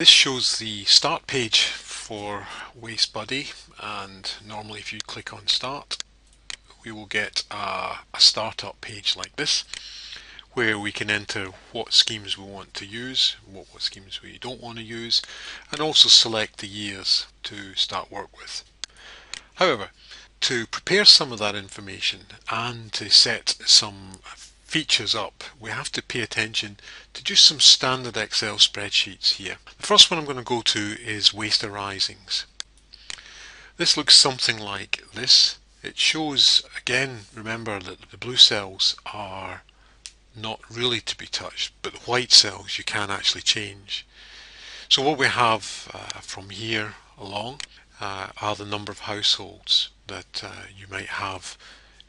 This shows the start page for Waste Buddy, and normally if you click on start we will get a startup page like this where we can enter what schemes we want to use, what schemes we don't want to use, and also select the years to start work with. However, to prepare some of that information and to set some features up, we have to pay attention to just some standard Excel spreadsheets here. The first one I'm going to go to is waste arisings. This looks something like this. It shows, again, remember that the blue cells are not really to be touched, but the white cells you can actually change. So what we have from here along are the number of households that you might have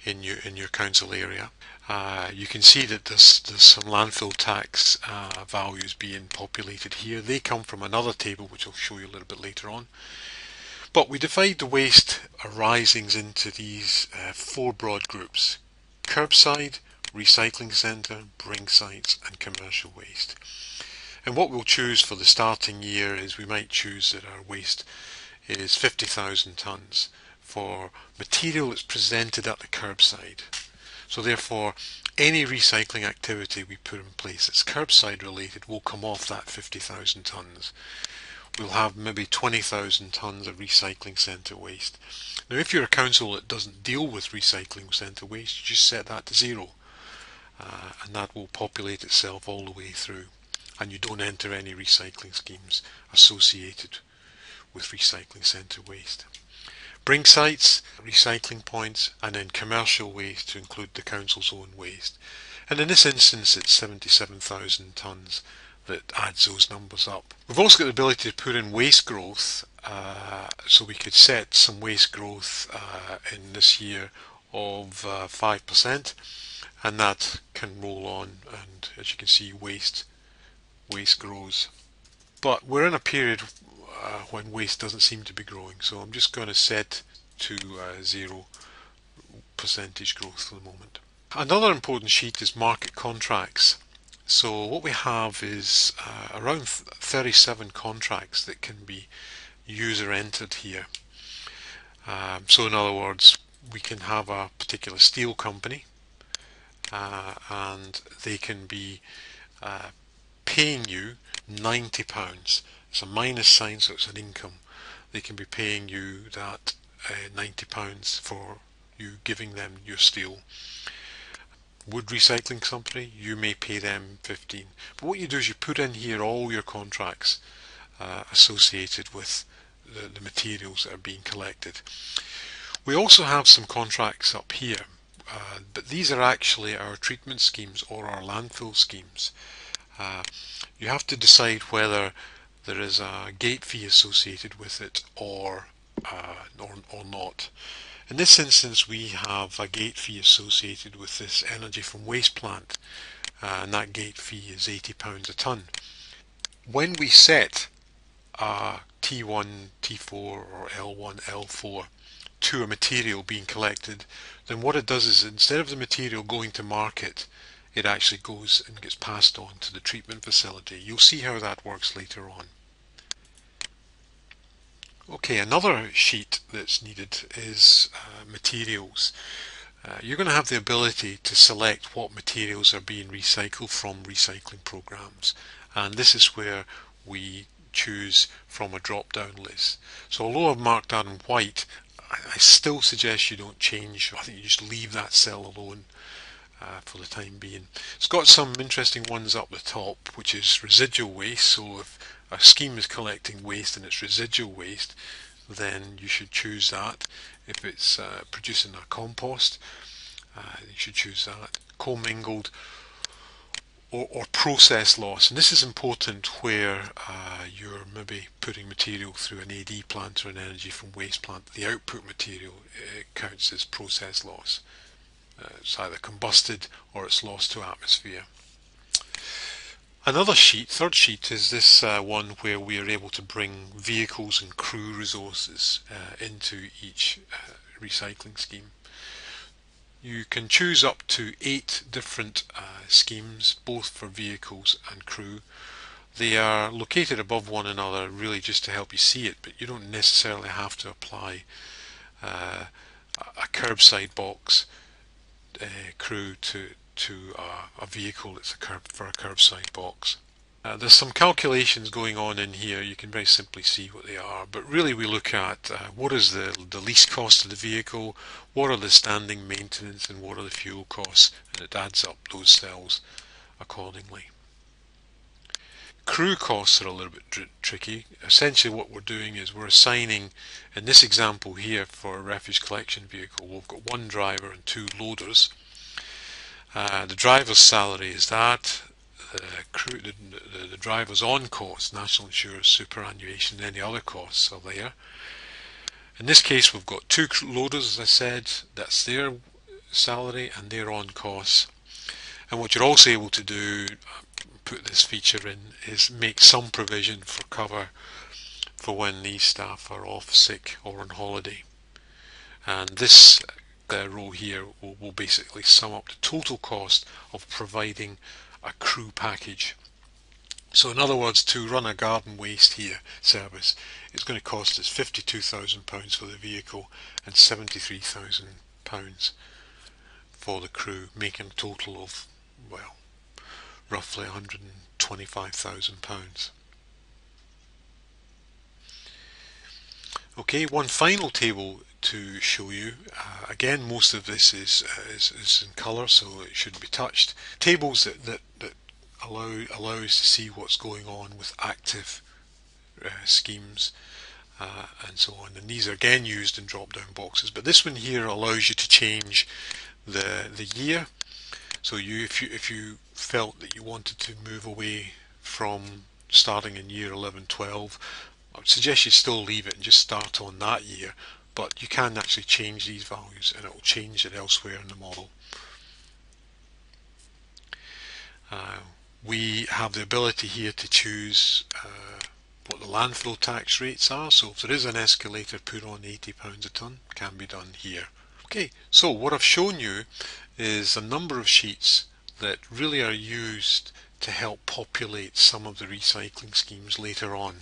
in your council area. You can see that there's some landfill tax values being populated here. They come from another table which I'll show you a little bit later on. But we divide the waste arisings into these four broad groups: curbside, recycling centre, bring sites and commercial waste. And what we'll choose for the starting year is we might choose that our waste is 50,000 tonnes for material that's presented at the curbside. So therefore any recycling activity we put in place that's curbside related will come off that 50,000 tonnes. We'll have maybe 20,000 tonnes of recycling centre waste. Now if you're a council that doesn't deal with recycling centre waste, you just set that to 0 and that will populate itself all the way through, and you don't enter any recycling schemes associated with recycling centre waste. Bring sites, recycling points, and then commercial waste to include the council's own waste. And in this instance it's 77,000 tonnes that adds those numbers up. We've also got the ability to put in waste growth, so we could set some waste growth in this year of 5%, and that can roll on, and as you can see waste grows. But we're in a period when waste doesn't seem to be growing, so I'm just going to set to 0% growth for the moment. Another important sheet is market contracts. So what we have is around 37 contracts that can be user entered here. So in other words, we can have a particular steel company and they can be paying you £90. It's a minus sign, so it's an income. They can be paying you that £90 for you giving them your steel. Wood recycling company, you may pay them 15. But what you do is you put in here all your contracts associated with the materials that are being collected. We also have some contracts up here, but these are actually our treatment schemes or our landfill schemes. You have to decide whether there is a gate fee associated with it or not. In this instance we have a gate fee associated with this energy from waste plant, and that gate fee is £80 a tonne. When we set a T1, T4 or L1, L4 to a material being collected, then what it does is instead of the material going to market, it actually goes and gets passed on to the treatment facility. You'll see how that works later on. Okay, another sheet that's needed is materials. You're going to have the ability to select what materials are being recycled from recycling programs, and this is where we choose from a drop-down list. So although I've marked that in white, I still suggest you don't change. I think you just leave that cell alone for the time being. It's got some interesting ones up the top, which is residual waste. So if a scheme is collecting waste and it's residual waste, then you should choose that. If it's producing a compost, you should choose that. Commingled or process loss, and this is important where you're maybe putting material through an AD plant or an energy from waste plant. The output material counts as process loss. It's either combusted or it's lost to atmosphere. Another sheet, third sheet, is this one where we are able to bring vehicles and crew resources into each recycling scheme. You can choose up to 8 different schemes, both for vehicles and crew. They are located above one another really just to help you see it, but you don't necessarily have to apply uh, a curbside box crew to a vehicle that's for a curbside box. There's some calculations going on in here. You can very simply see what they are, but really we look at what is the lease cost of the vehicle, what are the standing maintenance, and what are the fuel costs, and it adds up those cells accordingly. Crew costs are a little bit tricky. Essentially what we're doing is we're assigning, in this example here for a refuse collection vehicle, we've got one driver and two loaders. The driver's salary is that. The driver's on costs, national insurance, superannuation, and any other costs are there. In this case we've got two loaders, as I said, that's their salary and their on costs. And what you're also able to do, put this feature in, is make some provision for cover for when these staff are off sick or on holiday. And this row here will basically sum up the total cost of providing a crew package. So in other words, to run a garden waste here service, it's going to cost us £52,000 for the vehicle and £73,000 for the crew, making a total of, well, roughly £125,000. Okay, one final table to show you. Again, most of this is in colour, so it shouldn't be touched. Tables that allow us to see what's going on with active schemes and so on. And these are again used in drop-down boxes. But this one here allows you to change the year. So if you felt that you wanted to move away from starting in year 11-12, I would suggest you still leave it and just start on that year, but you can actually change these values and it will change it elsewhere in the model. We have the ability here to choose what the landfill tax rates are, so if there is an escalator put on £80 a tonne, can be done here. Okay, so what I've shown you is a number of sheets that really are used to help populate some of the recycling schemes later on.